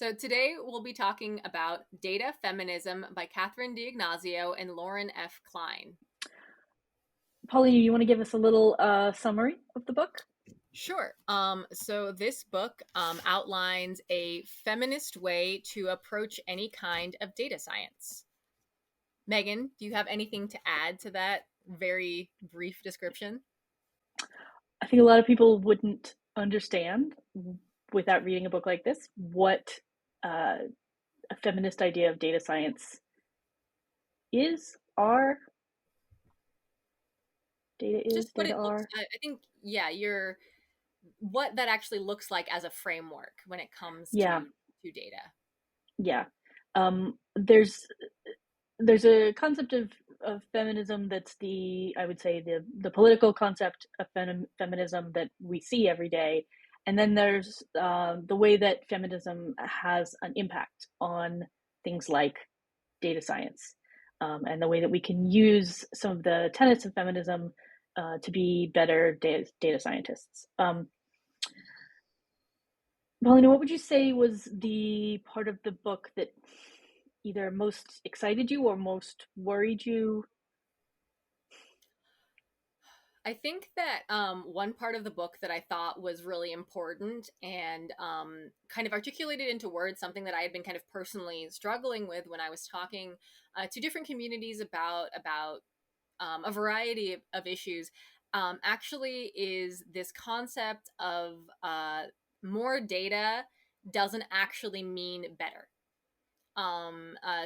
So today we'll be talking about Data Feminism by Catherine D'Ignazio and Lauren F. Klein. Paulina, you want to give us a little summary of the book? Sure. So this book outlines a feminist way to approach any kind of data science. Megan, do you have anything to add to that very brief description? I think a lot of people wouldn't understand without reading a book like this what a feminist idea of data science is, are, data Just is, what data it looks. are. I think, yeah, you're what that actually looks like as a framework when it comes Yeah, to data. yeah. There's a concept of feminism that's I would say the political concept of feminism that we see every day, and then there's the way that feminism has an impact on things like data science, and the way that we can use some of the tenets of feminism to be better data scientists. Paulina, what would you say was the part of the book that either most excited you or most worried you? I think that one part of the book that I thought was really important and kind of articulated into words something that I had been kind of personally struggling with when I was talking to different communities about a variety of issues. Actually, is this concept of more data doesn't actually mean better.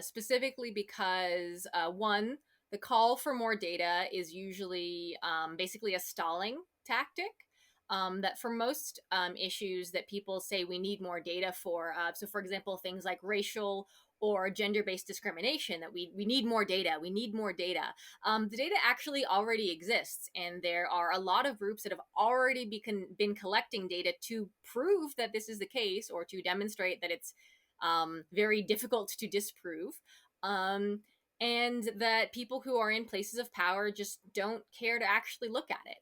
Specifically because one, the call for more data is usually basically a stalling tactic. That for most issues that people say we need more data for, so for example, things like racial or gender-based discrimination, that we need more data, we need more data. The data actually already exists, and there are a lot of groups that have already been collecting data to prove that this is the case or to demonstrate that it's very difficult to disprove. Um, and that people who are in places of power just don't care to actually look at it.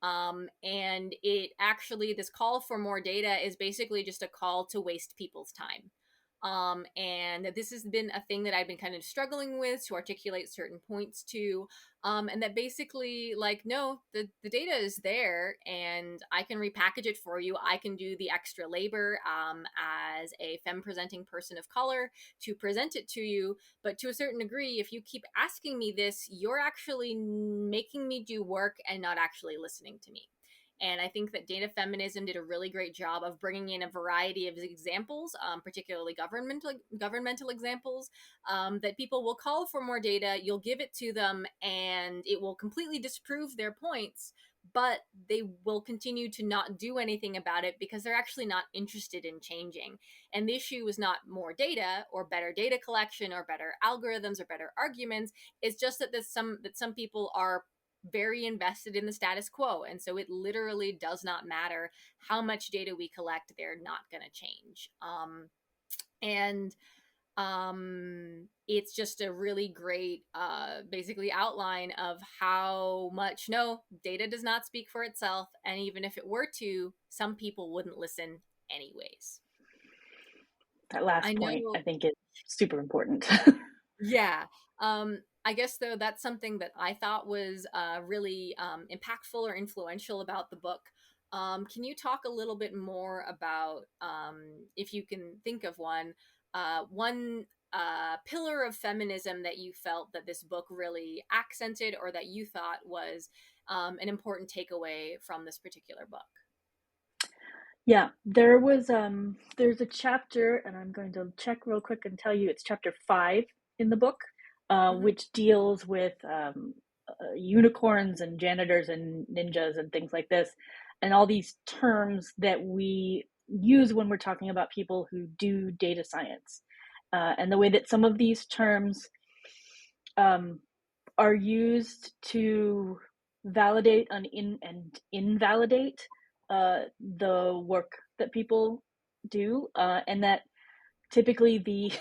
And it actually, this call for more data is basically just a call to waste people's time. And this has been a thing that I've been kind of struggling with to articulate certain points to. And that basically, like, no, the data is there and I can repackage it for you. I can do the extra labor as a femme presenting person of color to present it to you. But to a certain degree, if you keep asking me this, you're actually making me do work and not actually listening to me. And I think that data feminism did a really great job of bringing in a variety of examples, particularly governmental examples, that people will call for more data, you'll give it to them, and it will completely disprove their points, but they will continue to not do anything about it because they're actually not interested in changing. And the issue is not more data or better data collection or better algorithms or better arguments. It's just that some people are very invested in the status quo. And so it literally does not matter how much data we collect, they're not going to change. And It's just a really great basically outline of how much no, data does not speak for itself, and even if it were to, some people wouldn't listen anyways. That I last point, know. I think, is super important. Yeah. I guess though that's something that I thought was really impactful or influential about the book. Can you talk a little bit more about, if you can think of one pillar of feminism that you felt that this book really accented, or that you thought was an important takeaway from this particular book? Yeah, there's a chapter, and I'm going to check real quick and tell you it's chapter 5 in the book, Hmm. which deals with unicorns and janitors and ninjas and things like this, and all these terms that we use when we're talking about people who do data science, and the way that some of these terms um, are used to validate and invalidate the work that people do, and that typically the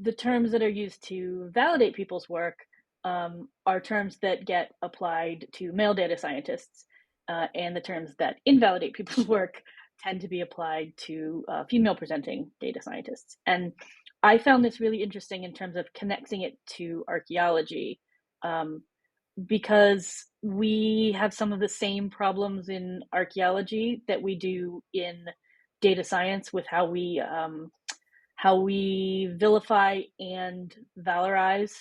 the terms that are used to validate people's work are terms that get applied to male data scientists, and the terms that invalidate people's work tend to be applied to female presenting data scientists. And I found this really interesting in terms of connecting it to archaeology, because we have some of the same problems in archaeology that we do in data science with how we vilify and valorize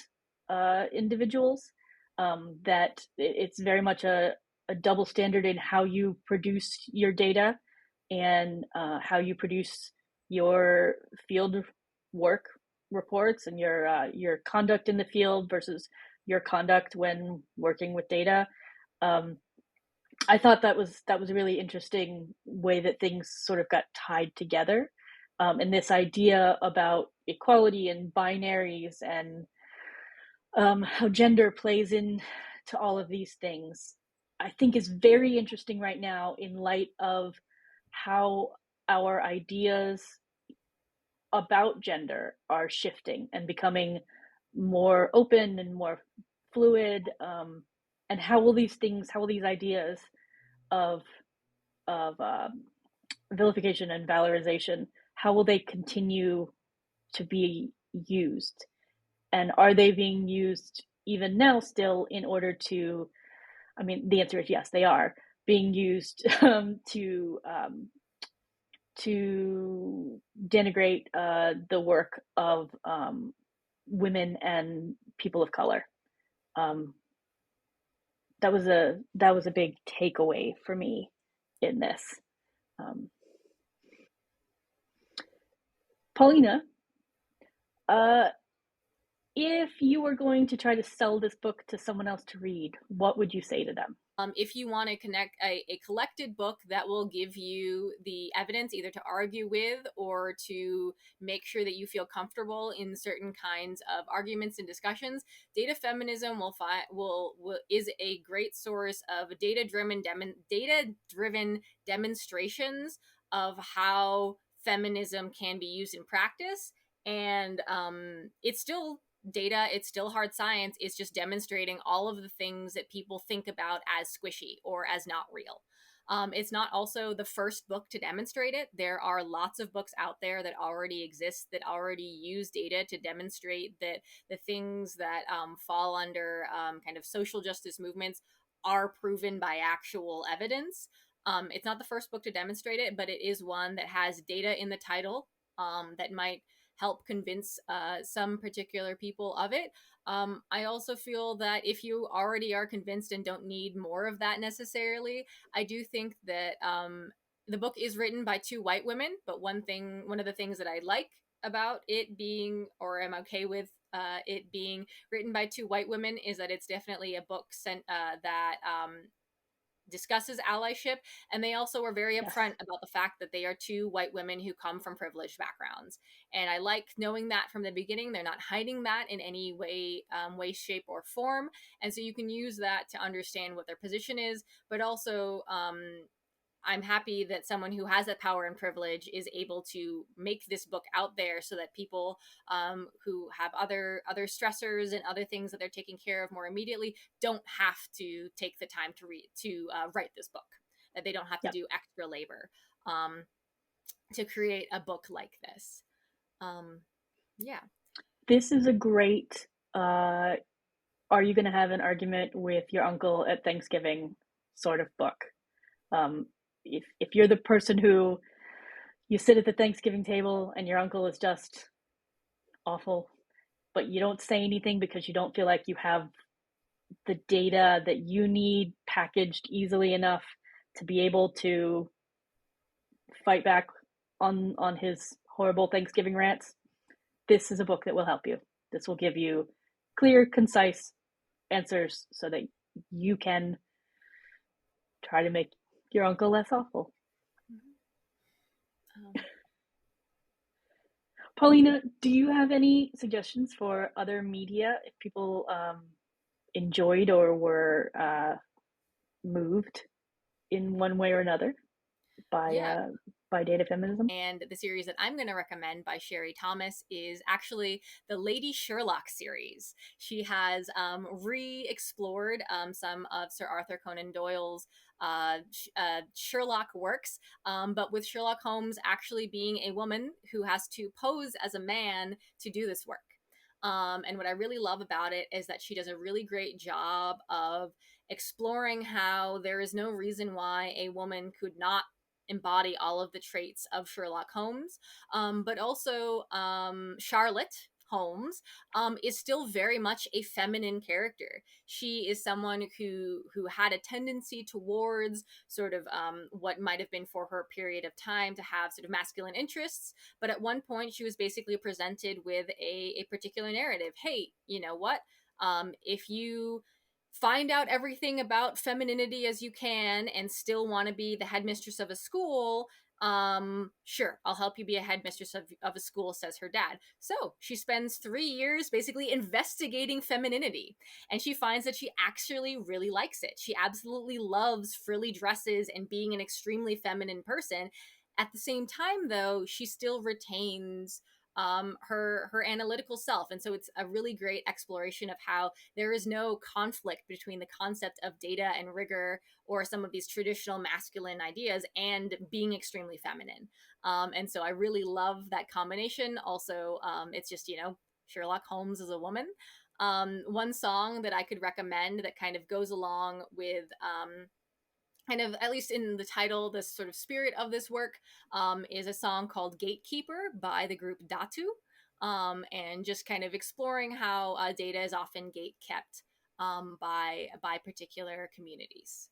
individuals. That it's very much a double standard in how you produce your data and how you produce your field work reports and your conduct in the field versus your conduct when working with data. I thought that was a really interesting way that things sort of got tied together, and this idea about equality and binaries and how gender plays into all of these things, I think is very interesting right now in light of how our ideas about gender are shifting and becoming more open and more fluid. And how will these ideas of vilification and valorization, how will they continue to be used? And are they being used even now still in order to, I mean, the answer is yes, they are being used to denigrate the work of women and people of color. That was a big takeaway for me in this. Paulina, if you were going to try to sell this book to someone else to read, what would you say to them? If you want to connect a collected book that will give you the evidence either to argue with or to make sure that you feel comfortable in certain kinds of arguments and discussions, Data Feminism is a great source of data-driven demonstrations of how feminism can be used in practice. And it's still data, it's still hard science. It's just demonstrating all of the things that people think about as squishy or as not real. It's not also the first book to demonstrate it. There are lots of books out there that already exist that already use data to demonstrate that the things that fall under kind of social justice movements are proven by actual evidence. It's not the first book to demonstrate it, but it is one that has data in the title that might help convince some particular people of it. I also feel that if you already are convinced and don't need more of that necessarily, I do think that the book is written by two white women, but one of the things that I like about it being, or am okay with it being written by two white women, is that it's definitely a book that discusses allyship, and they also were very upfront about the fact that they are two white women who come from privileged backgrounds, and I like knowing that from the beginning. They're not hiding that in any way, shape, or form, and so you can use that to understand what their position is, but also I'm happy that someone who has that power and privilege is able to make this book out there so that people who have other stressors and other things that they're taking care of more immediately don't have to take the time to write this book. That they don't have to do extra labor to create a book like this. This is a great. Are you going to have an argument with your uncle at Thanksgiving sort of book? If you're the person who you sit at the Thanksgiving table and your uncle is just awful, but you don't say anything because you don't feel like you have the data that you need packaged easily enough to be able to fight back on his horrible Thanksgiving rants, this is a book that will help you. This will give you clear, concise answers so that you can try to make your uncle less awful. Paulina, do you have any suggestions for other media if people enjoyed or were moved in one way or another by by data feminism. And the series that I'm going to recommend by Sherry Thomas is actually the Lady Sherlock series. She has re-explored some of Sir Arthur Conan Doyle's Sherlock works, but with Sherlock Holmes actually being a woman who has to pose as a man to do this work. And what I really love about it is that she does a really great job of exploring how there is no reason why a woman could not embody all of the traits of Sherlock Holmes, but also Charlotte Holmes is still very much a feminine character. She is someone who had a tendency towards sort of what might have been for her period of time to have sort of masculine interests, but at one point she was basically presented with a particular narrative. Hey, you know what? If you find out everything about femininity as you can and still want to be the headmistress of a school, sure, I'll help you be a headmistress of a school, says her dad. So she spends 3 years basically investigating femininity, and she finds that she actually really likes it. She absolutely loves frilly dresses and being an extremely feminine person. At the same time, though, she still retains her analytical self, and so it's a really great exploration of how there is no conflict between the concept of data and rigor or some of these traditional masculine ideas and being extremely feminine. And so I really love that combination. Also, it's just, Sherlock Holmes is a woman. One song that I could recommend that kind of goes along with kind of, at least in the title, the sort of spirit of this work, is a song called Gatekeeper by the group Datu, and just kind of exploring how data is often gate kept by particular communities.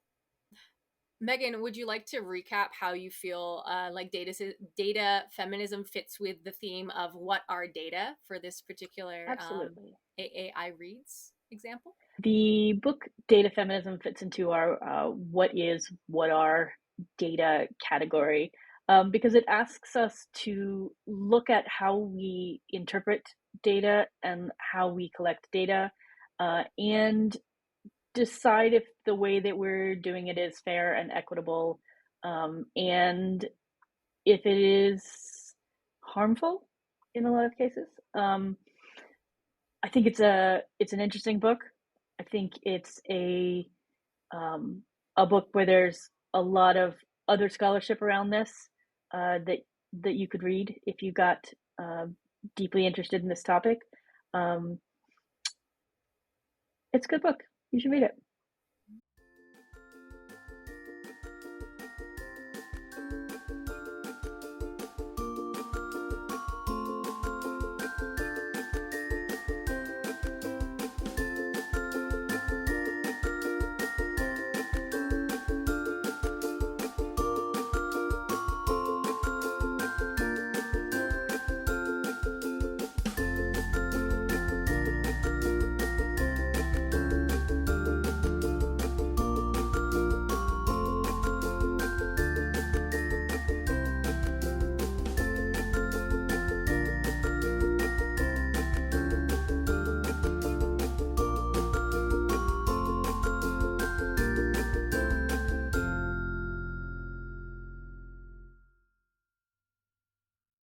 Meghan, would you like to recap how you feel like data feminism fits with the theme of what are data for this particular Absolutely. AAI Reads example? The book Data Feminism fits into our what are data category, because it asks us to look at how we interpret data and how we collect data, and decide if the way that we're doing it is fair and equitable, and if it is harmful in a lot of cases. I think it's an interesting book. I think it's a book where there's a lot of other scholarship around this, that you could read if you got deeply interested in this topic. It's a good book. You should read it.